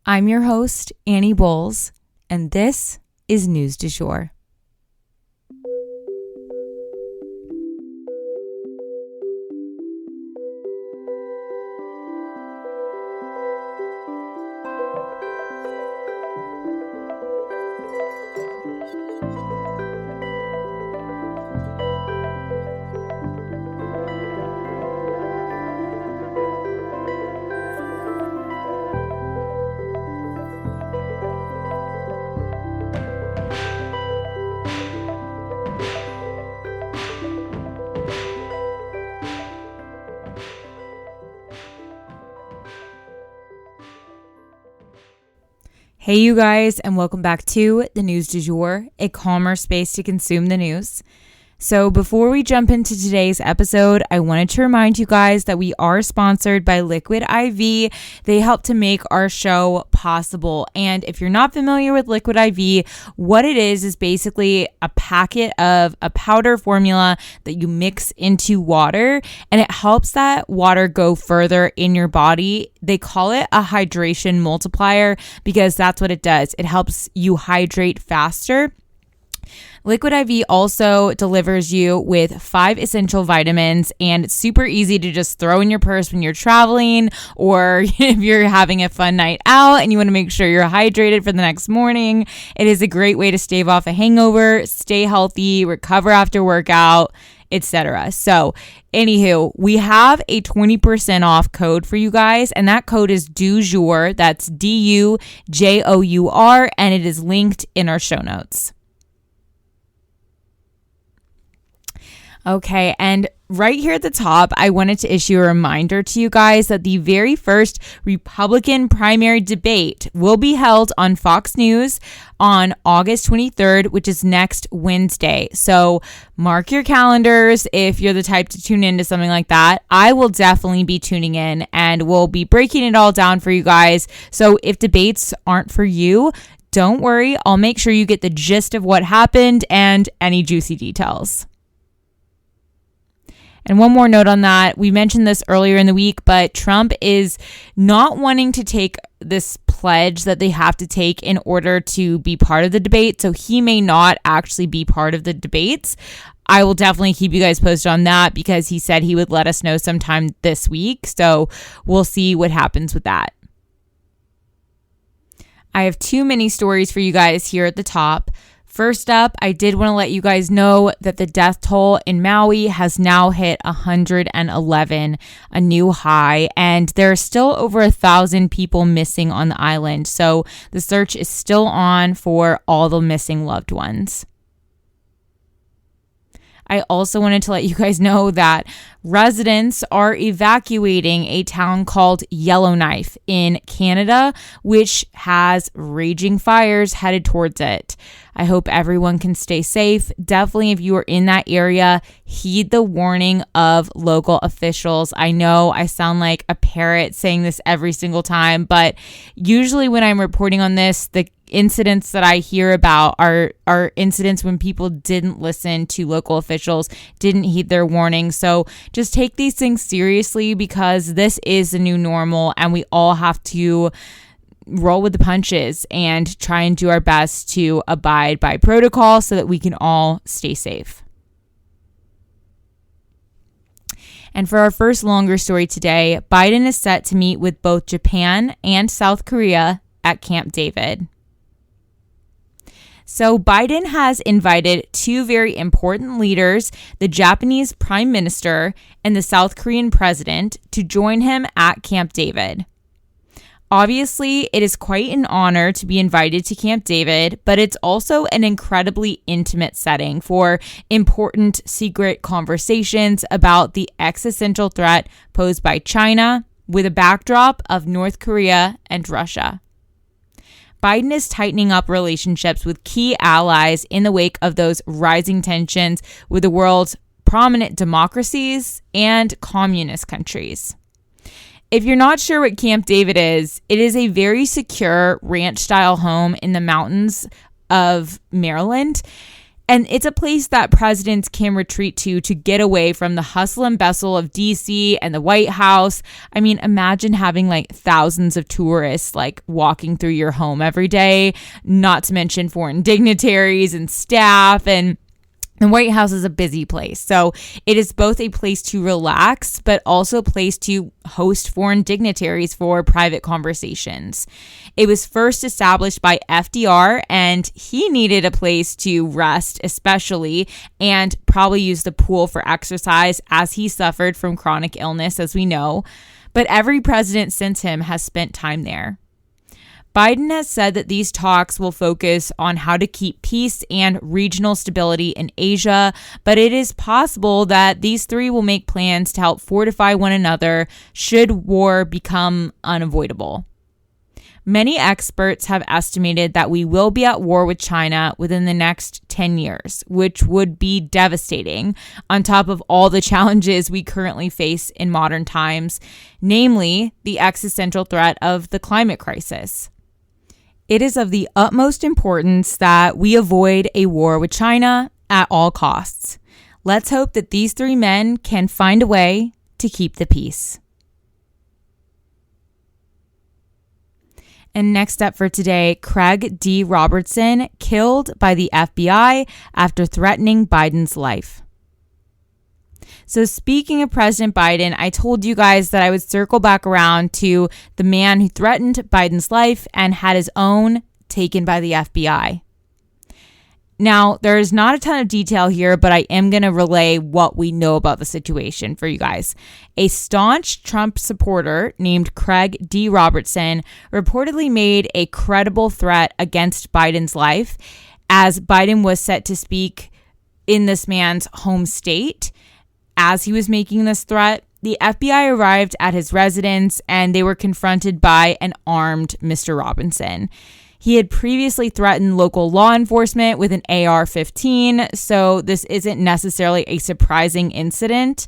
I'm your host, Annie Bowles, and this is News du Jour. Hey you guys, and welcome back to the News du Jour, a calmer space to consume the news. So before we jump into today's episode, I wanted to remind you guys that we are sponsored by Liquid IV. They help to make our show possible. And if you're not familiar with Liquid IV, what it is basically a packet of a powder formula that you mix into water, and it helps that water go further in your body. They call it a hydration multiplier because that's what it does. It helps you hydrate faster. Liquid IV also delivers you with 5 essential vitamins, and it's super easy to just throw in your purse when you're traveling or if you're having a fun night out and you want to make sure you're hydrated for the next morning. It is a great way to stave off a hangover, stay healthy, recover after workout, etc. So anywho, we have a 20% off code for you guys, and that code is du jour. That's DUJOUR, and it is linked in our show notes. Okay, and right here at the top, I wanted to issue a reminder to you guys that the very first Republican primary debate will be held on Fox News on August 23rd, which is next Wednesday. So mark your calendars if you're the type to tune into something like that. I will definitely be tuning in, and we'll be breaking it all down for you guys. So if debates aren't for you, don't worry. I'll make sure you get the gist of what happened and any juicy details. And one more note on that, we mentioned this earlier in the week, but Trump is not wanting to take this pledge that they have to take in order to be part of the debate. So he may not actually be part of the debates. I will definitely keep you guys posted on that because he said he would let us know sometime this week. So we'll see what happens with that. I have two mini stories for you guys here at the top. First up, I did want to let you guys know that the death toll in Maui has now hit 111, a new high, and there are still over 1,000 people missing on the island. So the search is still on for all the missing loved ones. I also wanted to let you guys know that residents are evacuating a town called Yellowknife in Canada, which has raging fires headed towards it. I hope everyone can stay safe. Definitely, if you are in that area, heed the warning of local officials. I know I sound like a parrot saying this every single time, but usually when I'm reporting on this, the incidents that I hear about are incidents when people didn't listen to local officials, didn't heed their warnings. So just take these things seriously because this is the new normal and we all have to roll with the punches and try and do our best to abide by protocol so that we can all stay safe. And for our first longer story today, Biden is set to meet with both Japan and South Korea at Camp David. So Biden has invited two very important leaders, the Japanese Prime Minister and the South Korean President, to join him at Camp David. Obviously, it is quite an honor to be invited to Camp David, but it's also an incredibly intimate setting for important secret conversations about the existential threat posed by China with a backdrop of North Korea and Russia. Biden is tightening up relationships with key allies in the wake of those rising tensions with the world's prominent democracies and communist countries. If you're not sure what Camp David is, it is a very secure ranch-style home in the mountains of Maryland. And it's a place that presidents can retreat to get away from the hustle and bustle of DC and the White House. I mean, imagine having like thousands of tourists like walking through your home every day, not to mention foreign dignitaries and staff. And the White House is a busy place. So it is both a place to relax, but also a place to host foreign dignitaries for private conversations. It was first established by FDR, and he needed a place to rest, especially, and probably use the pool for exercise as he suffered from chronic illness, as we know. But every president since him has spent time there. Biden has said that these talks will focus on how to keep peace and regional stability in Asia, but it is possible that these three will make plans to help fortify one another should war become unavoidable. Many experts have estimated that we will be at war with China within the next 10 years, which would be devastating on top of all the challenges we currently face in modern times, namely the existential threat of the climate crisis. It is of the utmost importance that we avoid a war with China at all costs. Let's hope that these three men can find a way to keep the peace. And next up for today, Craig D. Robertson killed by the FBI after threatening Biden's life. So speaking of President Biden, I told you guys that I would circle back around to the man who threatened Biden's life and had his own taken by the FBI. Now, there is not a ton of detail here, but I am going to relay what we know about the situation for you guys. A staunch Trump supporter named Craig D. Robertson reportedly made a credible threat against Biden's life as Biden was set to speak in this man's home state. As he was making this threat, the FBI arrived at his residence and they were confronted by an armed Mr. Robinson. He had previously threatened local law enforcement with an AR-15, so this isn't necessarily a surprising incident.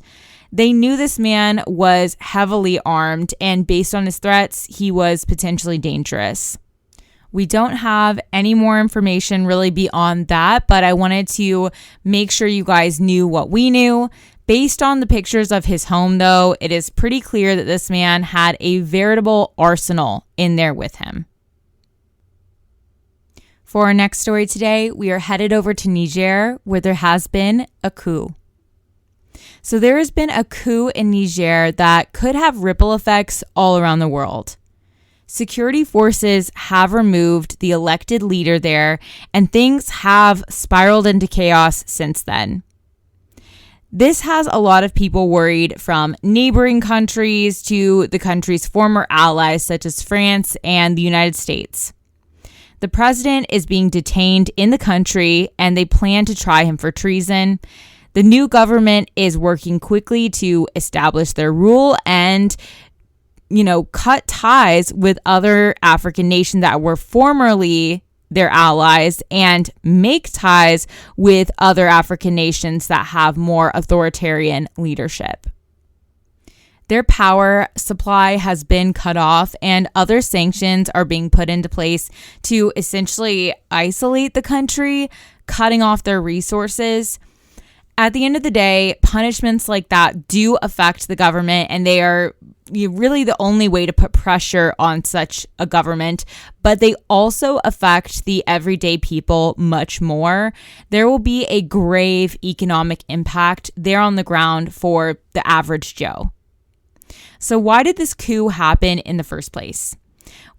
They knew this man was heavily armed, and based on his threats, he was potentially dangerous. We don't have any more information really beyond that, but I wanted to make sure you guys knew what we knew. Based on the pictures of his home, though, it is pretty clear that this man had a veritable arsenal in there with him. For our next story today, we are headed over to Niger, where there has been a coup. So there has been a coup in Niger that could have ripple effects all around the world. Security forces have removed the elected leader there, and things have spiraled into chaos since then. This has a lot of people worried, from neighboring countries to the country's former allies such as France and the United States. The president is being detained in the country and they plan to try him for treason. The new government is working quickly to establish their rule and, cut ties with other African nations that were formerly their allies and make ties with other African nations that have more authoritarian leadership. Their power supply has been cut off and other sanctions are being put into place to essentially isolate the country, cutting off their resources. At the end of the day, punishments like that do affect the government, and they are really the only way to put pressure on such a government, but they also affect the everyday people much more. There will be a grave economic impact there on the ground for the average Joe. So why did this coup happen in the first place?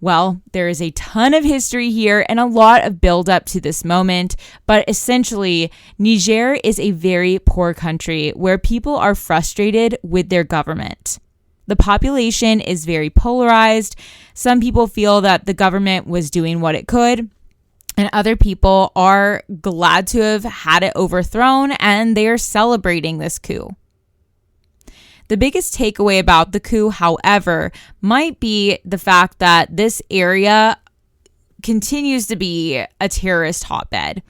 Well, there is a ton of history here and a lot of build up to this moment, but essentially, Niger is a very poor country where people are frustrated with their government. The population is very polarized. Some people feel that the government was doing what it could, and other people are glad to have had it overthrown, and they are celebrating this coup. The biggest takeaway about the coup, however, might be the fact that this area continues to be a terrorist hotbed.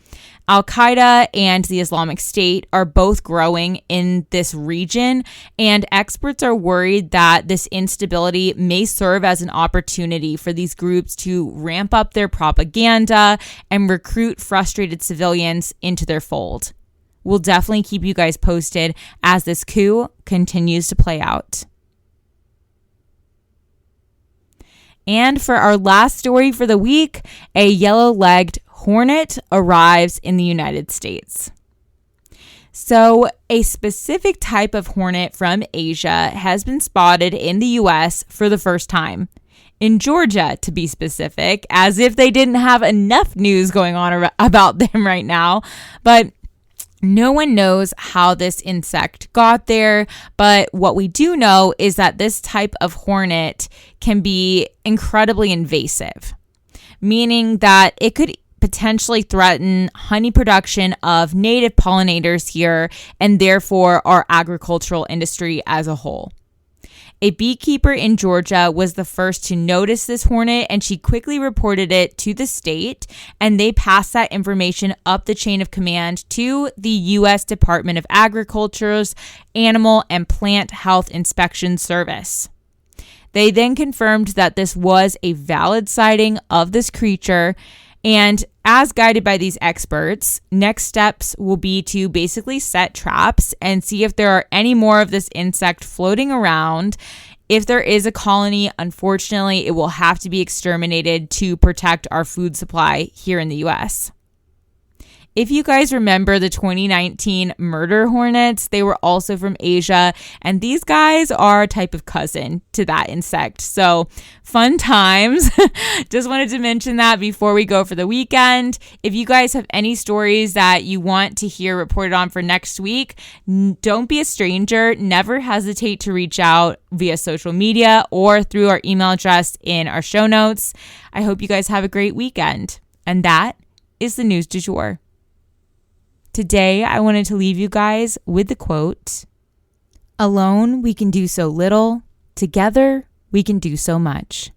Al-Qaeda and the Islamic State are both growing in this region, and experts are worried that this instability may serve as an opportunity for these groups to ramp up their propaganda and recruit frustrated civilians into their fold. We'll definitely keep you guys posted as this coup continues to play out. And for our last story for the week, a yellow-legged hornet arrives in the United States. So, a specific type of hornet from Asia has been spotted in the US for the first time. In Georgia, to be specific, as if they didn't have enough news going on about them right now. But no one knows how this insect got there, but what we do know is that this type of hornet can be incredibly invasive, meaning that it could potentially threaten honey production of native pollinators here and therefore our agricultural industry as a whole. A beekeeper in Georgia was the first to notice this hornet, and she quickly reported it to the state, and they passed that information up the chain of command to the U.S. Department of Agriculture's Animal and Plant Health Inspection Service. They then confirmed that this was a valid sighting of this creature, and as guided by these experts, next steps will be to basically set traps and see if there are any more of this insect floating around. If there is a colony, unfortunately, it will have to be exterminated to protect our food supply here in the US. If you guys remember the 2019 murder hornets, they were also from Asia, and these guys are a type of cousin to that insect. So fun times. Just wanted to mention that before we go for the weekend. If you guys have any stories that you want to hear reported on for next week, don't be a stranger. Never hesitate to reach out via social media or through our email address in our show notes. I hope you guys have a great weekend. And that is the news du jour. Today, I wanted to leave you guys with the quote, "Alone, we can do so little. Together, we can do so much."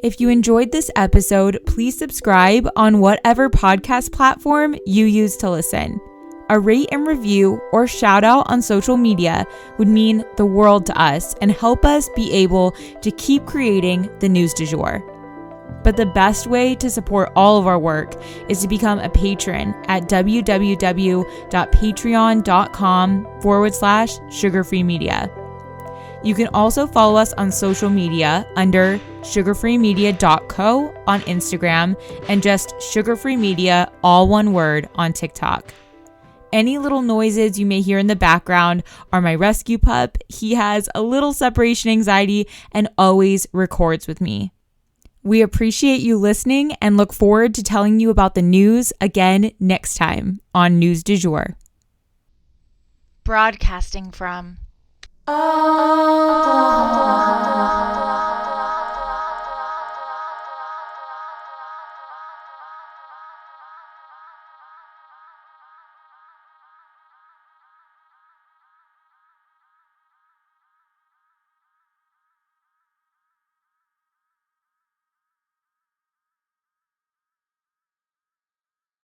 If you enjoyed this episode, please subscribe on whatever podcast platform you use to listen. A rate and review or shout out on social media would mean the world to us and help us be able to keep creating the news du jour. But the best way to support all of our work is to become a patron at www.patreon.com/sugarfree media. You can also follow us on social media under sugarfreemedia.co on Instagram and just sugarfreemedia, all one word, on TikTok. Any little noises you may hear in the background are my rescue pup. He has a little separation anxiety and always records with me. We appreciate you listening and look forward to telling you about the news again next time on News du Jour. Broadcasting from Oklahoma.